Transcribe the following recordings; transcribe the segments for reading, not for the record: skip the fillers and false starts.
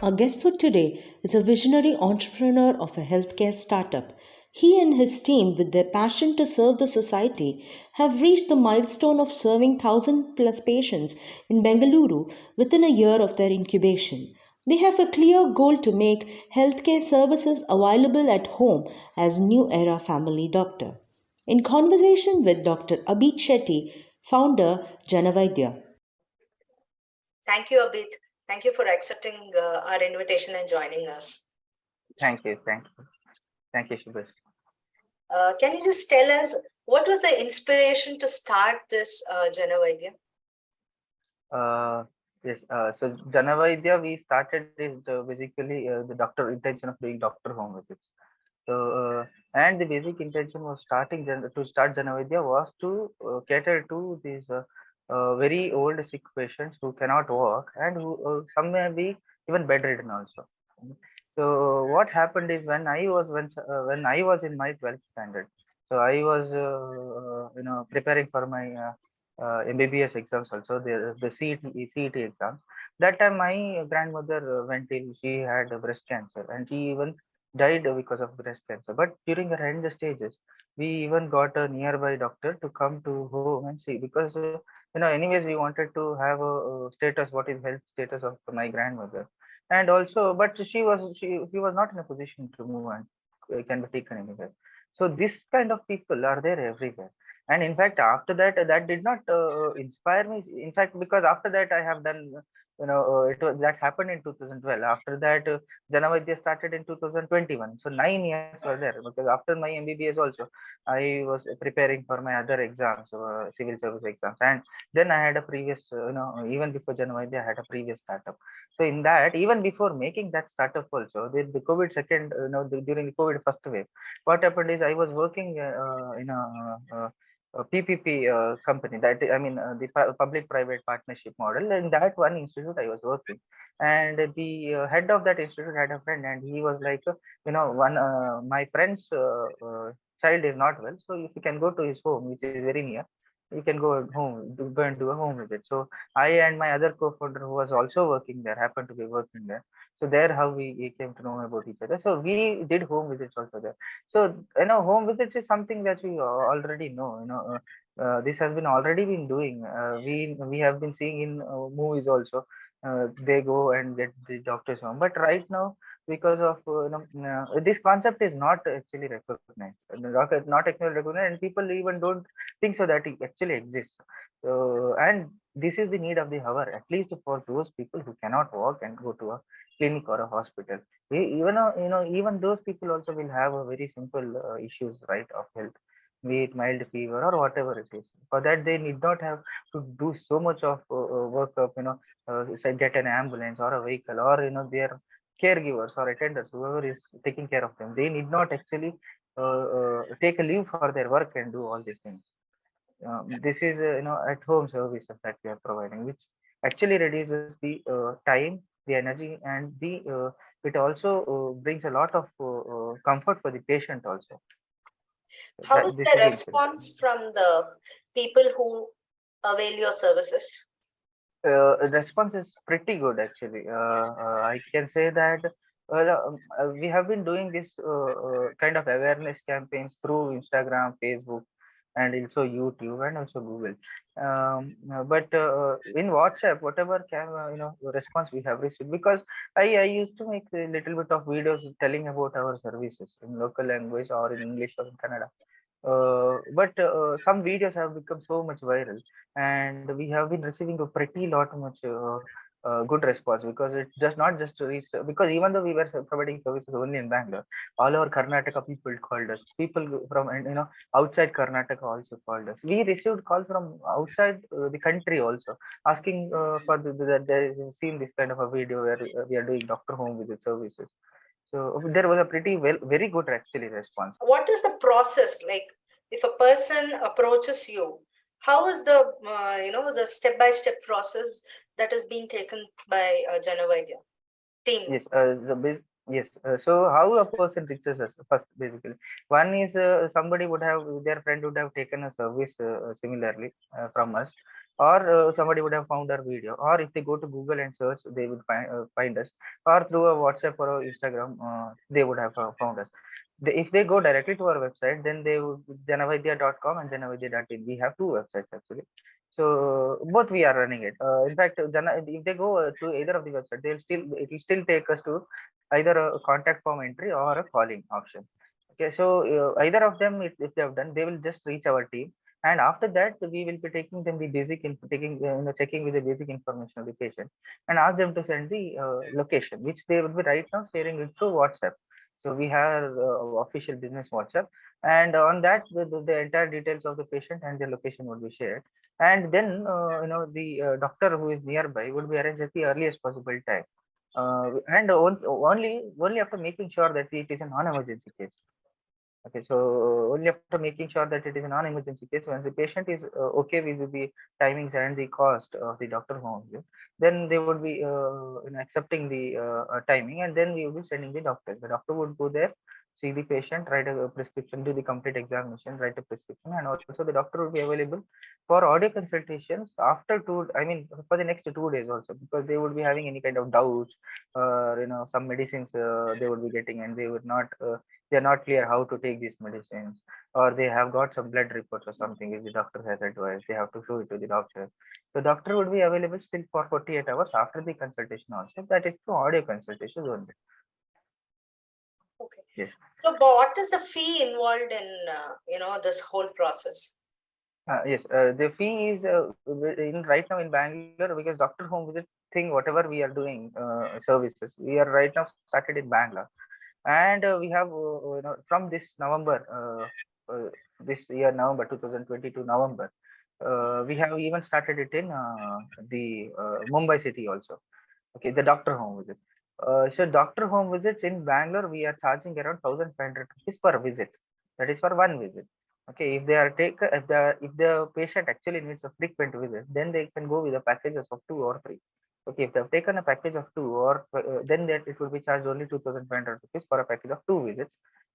Our guest for today is a visionary entrepreneur of a healthcare startup. He and his team, with their passion to serve the society, have reached the milestone of serving 1,000 plus patients in Bengaluru within a year of their incubation. They have a clear goal to make healthcare services available at home as New Era Family Doctor. In conversation with Dr. Abith Shetty, founder Janavaidya. Thank you, Abith. Thank you for accepting our invitation and joining us. Thank you. Thank you, Shubhash. Can you just tell us what was the inspiration to start this Janavaidya? Yes. So Janavaidya, we started is basically the doctor intention of doing doctor home visits. So and the basic intention was to start Janavaidya was to cater to these very old sick patients who cannot walk and who some may be even bedridden also. So what happened is when I was in my 12th standard, so I was preparing for my MBBS exams also, the CET exams. That time my grandmother went ill. She had breast cancer and she even died because of breast cancer. But during her end stages, we even got a nearby doctor to come to home and see, because anyways we wanted to have a status, what is health status of my grandmother. And also, but he was not in a position to move and can be taken anywhere. So this kind of people are there everywhere. And in fact, after that, that did not inspire me. In fact, because after that I have done, that happened in 2012. After that, Janavaidya started in 2021. So 9 years were there, because after my MBBS also, I was preparing for my other exams, civil service exams. And then I had a previous, even before Janavaidya, I had a previous startup. So in that, even before making that startup also, the COVID second, during the COVID first wave, what happened is I was working in a PPP company, that I mean the public-private partnership model. In that one institute I was working, and the head of that institute had a friend, and he was like, one my friend's child is not well, so if you can go to his home, which is very near, you can go and do a home visit. So I and my other co-founder, who was also working there, happened to be working there. So there how we came to know about each other. So we did home visits also there. So home visits is something that we already know. This has been already been doing. We have been seeing in movies also. They go and get the doctors home. But right now, because of this concept is not actually recognized, not actually recognized, and people even don't think so that it actually exists. And this is the need of the hour, at least for those people who cannot walk and go to a clinic or a hospital. Even those people also will have a very simple issues, right, of health, be it mild fever or whatever it is. For that, they need not have to do so much of workup, say get an ambulance or a vehicle, or their caregivers or attenders, whoever is taking care of them, they need not actually take a leave for their work and do all these things. This is at home services that we are providing, which actually reduces the time, the energy, and the it also brings a lot of comfort for the patient also. How is the response from the people who avail your services? Response is pretty good, actually. I can say that we have been doing this kind of awareness campaigns through Instagram, Facebook, and also YouTube, and also Google. But in WhatsApp, whatever response we have received, because I used to make a little bit of videos telling about our services in local language or in English or in Kannada. But some videos have become so much viral, and we have been receiving a pretty lot much good response, because it does not just reach, because even though we were providing services only in Bangalore, all over Karnataka people called us, people from outside Karnataka also called us. We received calls from outside the country also, asking for that they have seen this kind of a video where we are doing doctor home visit services. So there was a very good actually response. What is the process like? If a person approaches you, how is the the step-by-step process that is being taken by Janavaidya team? Yes, yes. So how a person reaches us first, basically. One is somebody would have, their friend would have taken a service similarly from us, or somebody would have found our video, or if they go to Google and search, they would find us, or through a WhatsApp or a Instagram, they would have found us. If they go directly to our website, then they would janavaidya.com and janavaidya.in. We have two websites actually. So both we are running it. In fact, if they go to either of the website, it will still take us to either a contact form entry or a calling option. Okay, so either of them, if they have done, they will just reach our team, and after that we will be taking them the basic taking checking with the basic information of the patient, and ask them to send the location, which they will be right now sharing it through WhatsApp. So we have official business WhatsApp, and on that the entire details of the patient and their location would be shared, and then the doctor who is nearby would be arranged at the earliest possible time, and only after making sure that it is a non-emergency case. Okay, so only after making sure that it is a non-emergency case, once the patient is okay with the timings and the cost of the doctor home visit, then they would be accepting the timing, and then we will be sending the doctor. The doctor would go there, see the patient, write a prescription, do the complete examination, write a prescription, and also the doctor would be available for audio consultations after I mean, for the next 2 days also, because they would be having any kind of doubts, or some medicines they would be getting, and they would not. They're not clear how to take these medicines, or they have got some blood reports or something which the doctor has advised, they have to show it to the doctor. So doctor would be available still for 48 hours after the consultation also. That is through audio consultations only. Okay. Yes. So what is the fee involved in this whole process? Yes, the fee is in right now in Bangalore, because Doctor Home Visit thing, whatever we are doing services, we are right now started in Bangalore, and we have from this November, this year November 2022 November, we have even started it in the Mumbai city also. Okay, the doctor home visit. So doctor home visits in Bangalore, we are charging around 1,500 rupees per visit. That is for one visit. Okay, if the patient actually needs a frequent visit, then they can go with the packages of 2 or 3. Okay, if they have taken a package of 2, or then that it will be charged only 2,500 rupees for a package of 2 visits.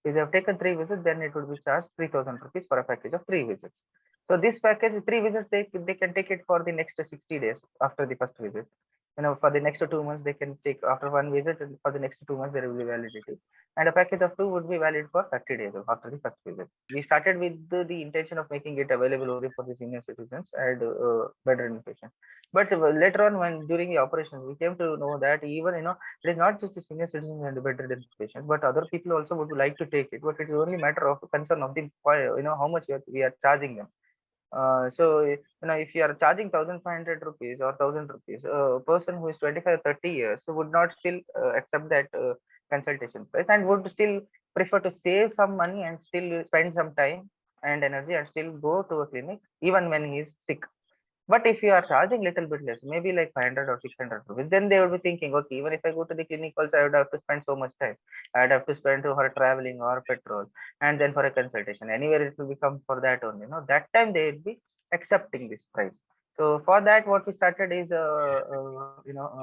If they have taken 3 visits, then it will be charged 3,000 rupees for a package of 3 visits. So this package 3 visits, they can take it for the next 60 days after the first visit. For the next 2 months they can take after one visit, and for the next 2 months there will be validity, and a package of 2 would be valid for 30 days after the first visit. We started with the intention of making it available only for the senior citizens and bedridden patients, but later on, when during the operation, we came to know that even it is not just the senior citizens and the bedridden patients, but other people also would like to take it, but it is only matter of concern of the how much we are charging them. So if you are charging 1,500 rupees or 1,000 rupees, a person who is 25 30 years would not still accept that consultation price, and would still prefer to save some money and still spend some time and energy and still go to a clinic even when he is sick. But if you are charging little bit less, maybe like 500 or 600 rupees, then they will be thinking, okay, even if I go to the clinic also, I would have to spend so much time. I'd have to spend for traveling or petrol, and then for a consultation. Anywhere it will become for that only. That time they will be accepting this price. So for that, what we started is,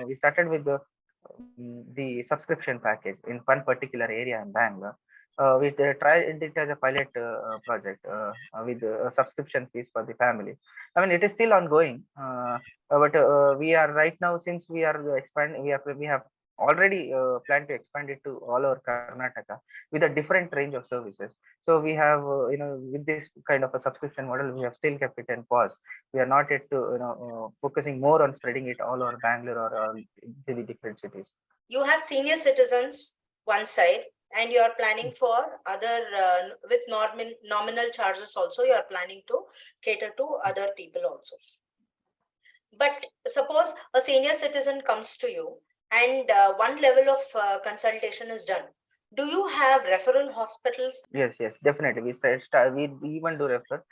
we started with the subscription package in one particular area in Bangalore. We tried it as a pilot project with subscription fees for the family. I mean, it is still ongoing, but we are right now, since we are expanding, we have already planned to expand it to all over Karnataka with a different range of services. So we have, with this kind of a subscription model, we have still kept it in pause. We are not yet to, focusing more on spreading it all over Bangalore or to the different cities. You have senior citizens one side, and you are planning for other with nominal charges also. You are planning to cater to other people also. But suppose a senior citizen comes to you, and one level of consultation is done. Do you have referral hospitals? Yes, definitely. We even do refer,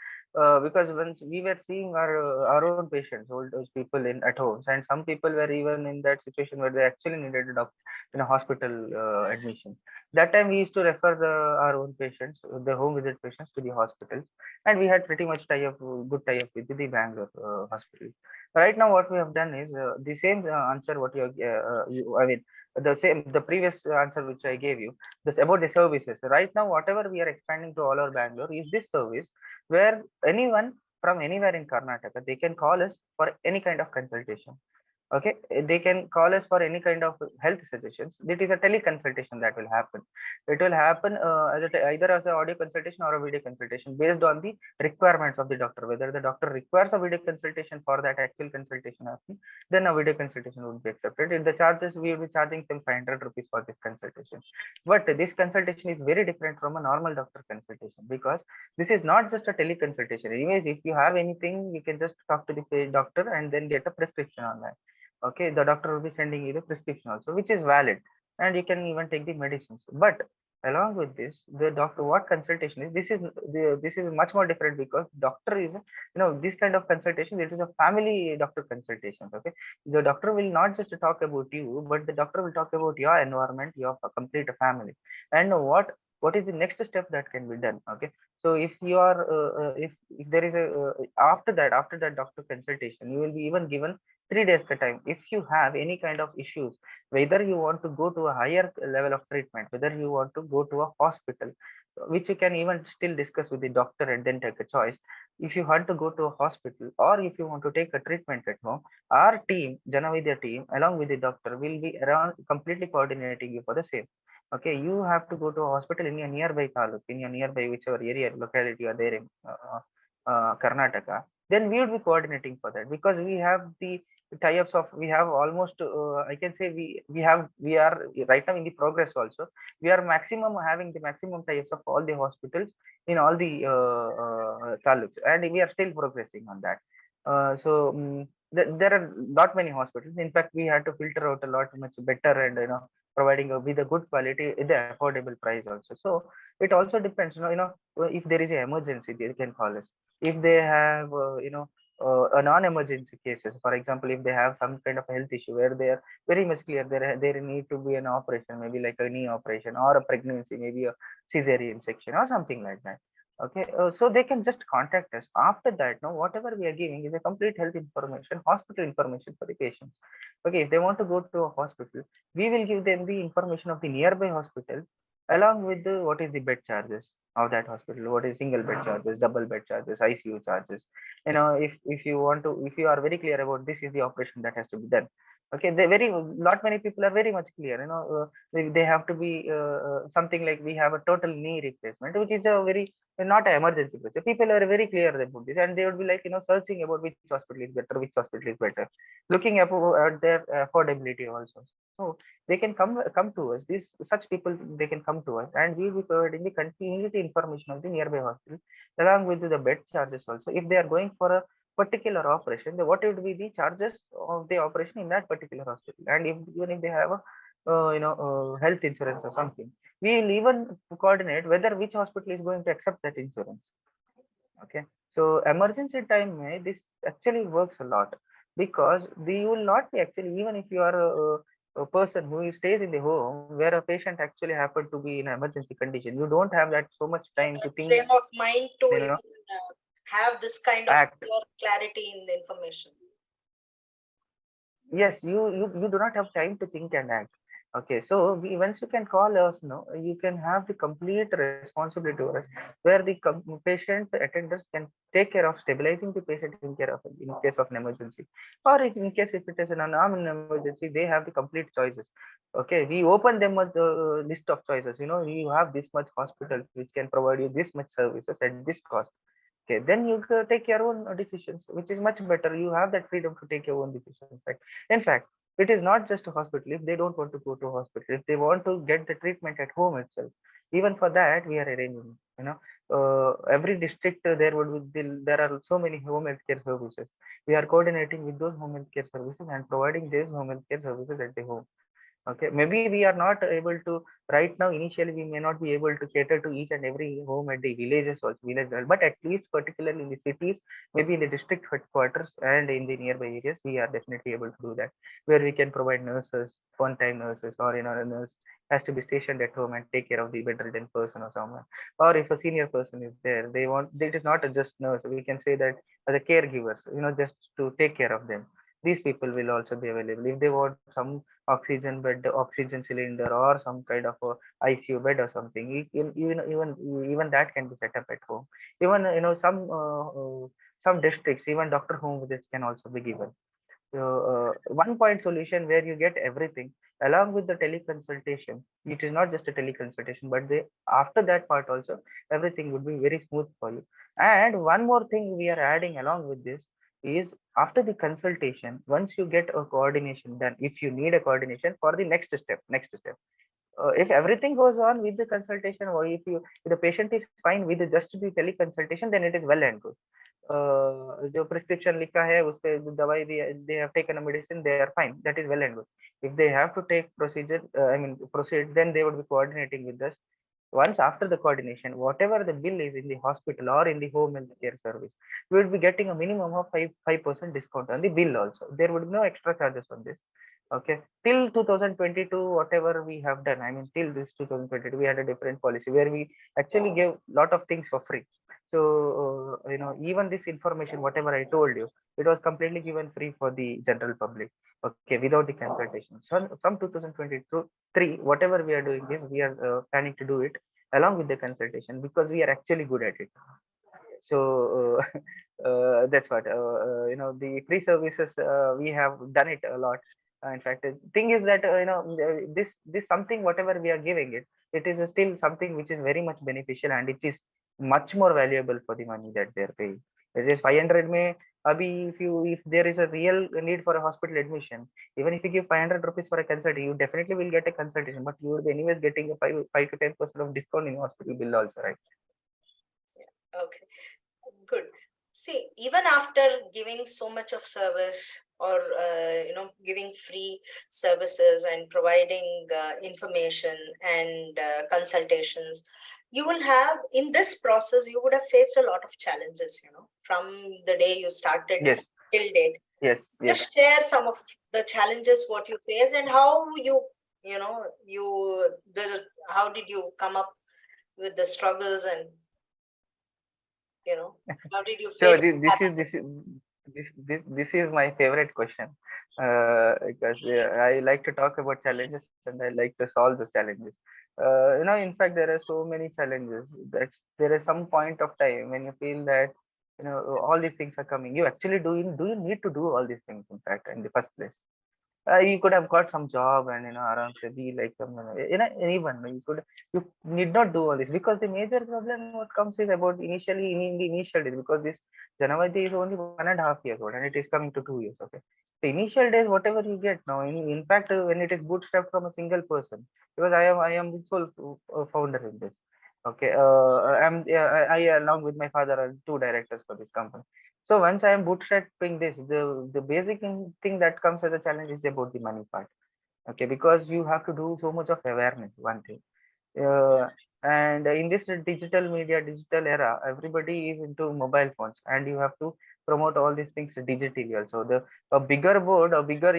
because once we were seeing our own patients, old age people at homes, and some people were even in that situation where they actually needed a hospital admission. That time we used to refer our own patients, the home visit patients, to the hospitals, and we had pretty much good tie up with the Bangalore hospital. Right now, what we have done is the same answer what I mean, the previous answer which I gave you, this about the services. Right now, whatever we are expanding to all over Bangalore is this service, where anyone from anywhere in Karnataka, they can call us for any kind of consultation. Okay, they can call us for any kind of health suggestions. It is a teleconsultation that will happen. It will happen either as an audio consultation or a video consultation based on the requirements of the doctor. Whether the doctor requires a video consultation for that actual consultation happening, then a video consultation would be accepted. In the charges, we will be charging them 500 rupees for this consultation. But this consultation is very different from a normal doctor consultation, because this is not just a teleconsultation. Anyways, if you have anything, you can just talk to the doctor and then get a prescription online. Okay, the doctor will be sending you the prescription also, which is valid, and you can even take the medicines. But along with this, the doctor, what consultation is, this is much more different, because doctor is, this kind of consultation, it is a family doctor consultation. Okay, the doctor will not just talk about you, but the doctor will talk about your environment, your complete family, and what is the next step that can be done. Okay, so if you are if there is a after that doctor consultation, you will be even given 3 days time. If you have any kind of issues, whether you want to go to a higher level of treatment, whether you want to go to a hospital, which you can even still discuss with the doctor and then take a choice. If you want to go to a hospital, or if you want to take a treatment at home, our team, Janavidya team, along with the doctor, will be around completely coordinating you for the same. Okay, you have to go to a hospital in your nearby taluk, in your nearby whichever area locality you are there in Karnataka. Then we would be coordinating for that, because we have the tie-ups of, we have almost I can say we are right now in the progress also. We are maximum having the maximum tie-ups of all the hospitals in all the taluks, and we are still progressing on that. There are not many hospitals. In fact, we had to filter out a lot much better, and providing with a good quality at the affordable price also. So it also depends, if there is an emergency, they can call us. If they have a non-emergency cases, for example, if they have some kind of health issue where they are very much clear there need to be an operation, maybe like a knee operation, or a pregnancy, maybe a cesarean section or something like that. Okay, so they can just contact us. After that, now whatever we are giving is a complete health information, hospital information for the patients. Okay, if they want to go to a hospital, we will give them the information of the nearby hospital, along with what is the bed charges of that hospital, what is single bed charges, double bed charges, ICU charges. If you want to, if you are very clear about this is the operation that has to be done. Okay, they very not many people are very much clear. They have to be something like, we have a total knee replacement, which is a very not an emergency procedure. People are very clear about this, and they would be like, searching about which hospital is better, which hospital is better, looking at their affordability also. So they can come to us. These such people, they can come to us, and we will be providing the continuity information of the nearby hospital, along with the bed charges also. If they are going for a particular operation, then what would be the charges of the operation in that particular hospital, and even if they have a health insurance or something, we will even coordinate whether which hospital is going to accept that insurance. Okay, so emergency time this actually works a lot, because you will not be actually, even if you are a person who stays in the home where a patient actually happened to be in an emergency condition, you don't have that so much time to think, frame of mind to even, have this kind of act. clarity in the information. Yes, you do not have time to think and act. Okay, so once you can call us, you can have the complete responsibility over us, where the patient attenders can take care of stabilizing the patient, in care of in case of an emergency, or if, in case if it is an unarmed emergency, they have the complete choices. Okay, we open them a list of choices. You have this much hospitals which can provide you this much services at this cost. Okay, then you take your own decisions, which is much better. You have that freedom to take your own decisions. Right? In fact, it is not just a hospital. If they don't want to go to a hospital, if they want to get the treatment at home itself, even for that we are arranging. Every district there would be, there are so many home healthcare services. We are coordinating with those home healthcare services and providing these home healthcare services at the home. Okay, maybe we are not able to right now. Initially, we may not be able to cater to each and every home at the villages or village level, but at least particularly in the cities, maybe in the district headquarters and in the nearby areas, we are definitely able to do that, where we can provide nurses, one-time nurses, or a nurse has to be stationed at home and take care of the bedridden person or someone. Or if a senior person is there, they want, it is not a just nurse, we can say that as a caregivers, just to take care of them. These people will also be available. If they want some oxygen bed, oxygen cylinder, or some kind of a ICU bed or something, even that can be set up at home. Even some some districts, even doctor home visits can also be given. So one point solution where you get everything along with the teleconsultation. It is not just a teleconsultation, but they after that part also everything would be very smooth for you. And one more thing we are adding along with this is after the consultation, once you get a coordination done, if you need a coordination for the next step, if everything goes on with the consultation, or if the patient is fine with just the teleconsultation, then it is well and good. जो prescription लिखा है उस पे दवाई they have taken a medicine, they are fine, that is well and good. If they have to take procedure, proceed, then they would be coordinating with us. Once after the coordination, whatever the bill is in the hospital or in the home health care service, we would be getting a minimum of 5% discount on the bill also. There would be no extra charges on this. Okay, till 2022, whatever we have done, I mean, till this 2022, we had a different policy where we actually gave lot of things for free. So, even this information, whatever I told you, it was completely given free for the general public. Okay, without the consultation. So, from 2023, whatever we are doing is we are planning to do it along with the consultation because we are actually good at it. So, that's what, the free services, we have done it a lot. In fact, the thing is that, this something, whatever we are giving it, it is still something which is very much beneficial, and it is much more valuable for the money that they are paying. It is 500 may, abhi, if there is a real need for a hospital admission, even if you give 500 rupees for a consult, you definitely will get a consultation, but you will be anyways getting a 5 to 10% of discount in hospital bill also, right? Okay, good. See, even after giving so much of service, or giving free services and providing information and consultations, you will have, in this process, you would have faced a lot of challenges, from the day you started Yes, till date. yes, yes. Just share some of the challenges what you faced and how how did you come up with the struggles, and how did you So face challenges? this is my favorite question, because I like to talk about challenges and I like to solve the challenges. In fact, there are so many challenges that there is some point of time when you feel that all these things are coming. You actually do you need to do all these things, in fact, in the first place? You could have got some job and around to be like anyone. You need not do all this, because the major problem what comes is about initially in the initial days, because this Janavaidya is only 1.5 years old and it is coming to 2 years. Okay, the initial days whatever you get now, in fact, when it is bootstrapped from a single person, because I am the sole founder in this. Okay, I along with my father are two directors for this company. So once I am bootstrapping this, the basic thing that comes as a challenge is about the money part. Okay, because you have to do so much of awareness, one thing. uh, and in this digital era, everybody is into mobile phones, and you have to promote all these things digitally also. A bigger board, a bigger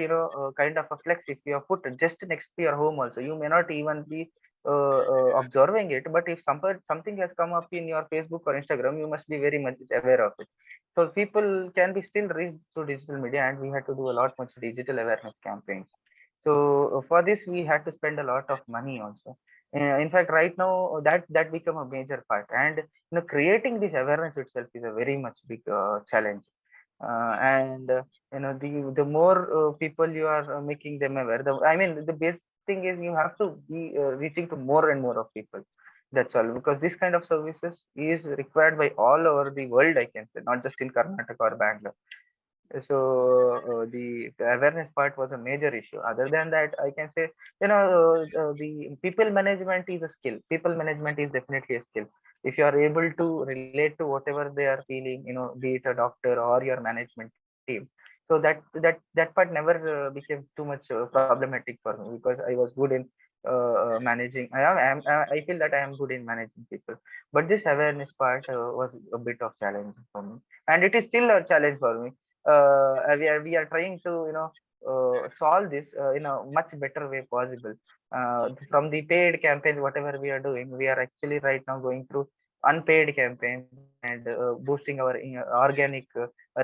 kind of a flex, if you have put just next to your home also, you may not even be observing it, but if something has come up in your Facebook or Instagram, you must be very much aware of it. So people can be still reached through digital media, and we had to do a lot much digital awareness campaigns. So for this we had to spend a lot of money also. In fact, right now that become a major part, and creating this awareness itself is a very much big challenge. And the more people you are making them aware, I mean, the best thing is you have to be reaching to more and more of people. That's all, because this kind of services is required by all over the world, I can say, not just in Karnataka or Bangalore. So the awareness part was a major issue. Other than that, I can say, the people management is a skill. People management is definitely a skill. If you are able to relate to whatever they are feeling, be it a doctor or your management team, so that part never became too much problematic for me, because I was good in managing. I feel that I am good in managing people, but this awareness part was a bit of challenge for me, and it is still a challenge for me. We are trying to solve this in a much better way possible. From the paid campaigns, whatever we are doing, we are actually right now going through unpaid campaigns and boosting our organic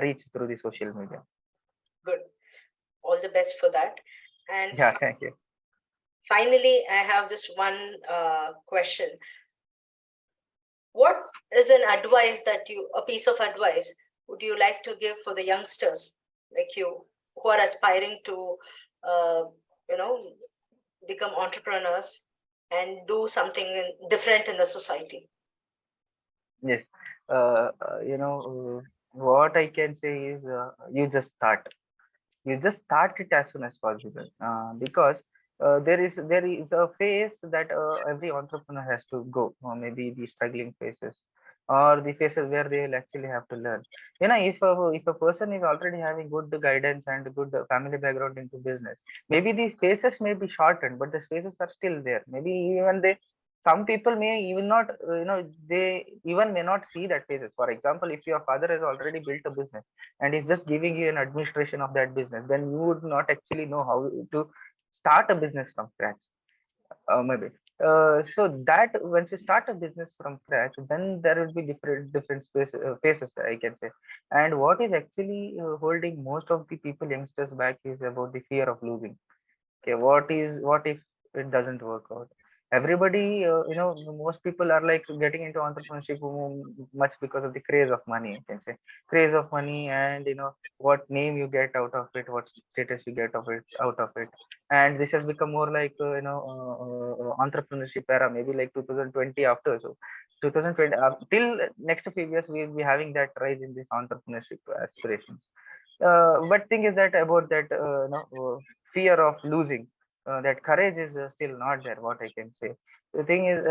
reach through the social media. Good. All the best for that. And Yeah, thank you. finally, I have this one question. What is a piece of advice would you like to give for the youngsters like you who are aspiring to, you know, become entrepreneurs and do something different in the society? Yes. What I can say is, you just start. You just start it as soon as possible, because there is a phase that every entrepreneur has to go, or maybe the struggling phases, or the phases where they will actually have to learn. If a person is already having good guidance and good family background into business, maybe these phases may be shortened, but the phases are still there. Maybe even they, some people may even not, they even may not see that phases. For example, if your father has already built a business and he's just giving you an administration of that business, then you would not actually know how to start a business from scratch. Maybe. So that once you start a business from scratch, then there will be different phases, I can say. And what is actually holding most of the people, youngsters, back is about the fear of losing. Okay, what if it doesn't work out? Everybody, most people are like getting into entrepreneurship much because of the craze of money, I can say. Craze of money, and what name you get out of it, what status you get of it out of it. And this has become more like entrepreneurship era, maybe like 2020 after. So 2020 till next few years, we'll be having that rise in this entrepreneurship aspirations. But thing is that about that, fear of losing, that courage is still not there, what I can say. The thing is,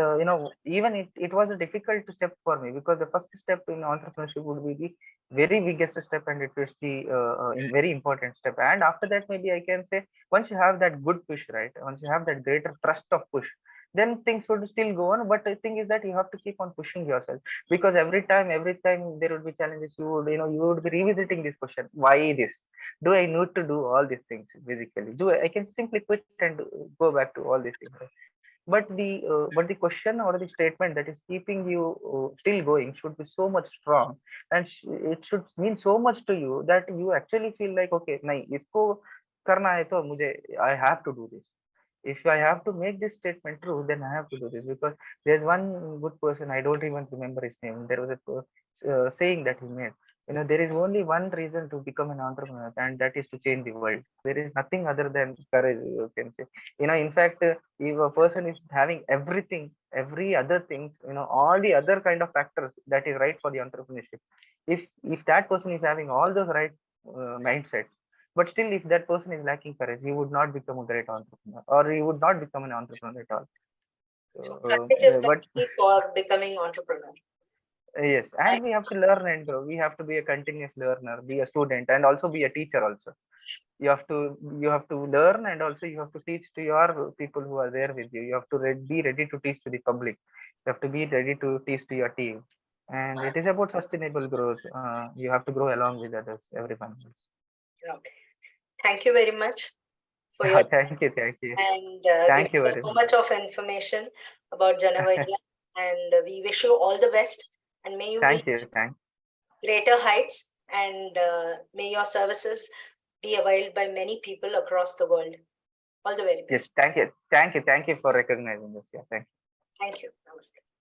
even it was a difficult step for me, because the first step in entrepreneurship would be the very biggest step, and it was the very important step. And after that, maybe I can say, once you have that good push, right, once you have that greater trust of push, then things would still go on. But the thing is that you have to keep on pushing yourself, because every time there would be challenges, you would be revisiting this question: why this? Do I need to do all these things? Basically, I can simply quit and go back to all these things, right? But the question or the statement that is keeping you still going should be so much strong, and it should mean so much to you that you actually feel like, okay, nahi, isko karna hai, to mujhe, I have to do this. If I have to make this statement true, then I have to do this. Because there's one good person, I don't even remember his name. There was a saying that he made. There is only one reason to become an entrepreneur, and that is to change the world. There is nothing other than courage, you can say. In fact, if a person is having everything, every other things, all the other kind of factors that is right for the entrepreneurship. If that person is having all those right mindsets, but still, if that person is lacking courage, he would not become a great entrepreneur, or he would not become an entrepreneur at all. So So, courage is the but key for becoming entrepreneur. yes, and we have to learn and grow. We have to be a continuous learner, be a student, and also be a teacher. Also, you have to learn, and also you have to teach to your people who are there with you. You have to be ready to teach to the public. You have to be ready to teach to your team, and it is about sustainable growth. You have to grow along with others, everyone else. Okay. Thank you very much for your Thank you, and thank giving you us very so much. much of information about Janavaidya. And we wish you all the best, and may you Thank reach you, thank. greater heights, and may your services be availed by many people across the world. All the very Yes, best. thank you for recognizing this. Yeah, thank you. Thank you. Namaste.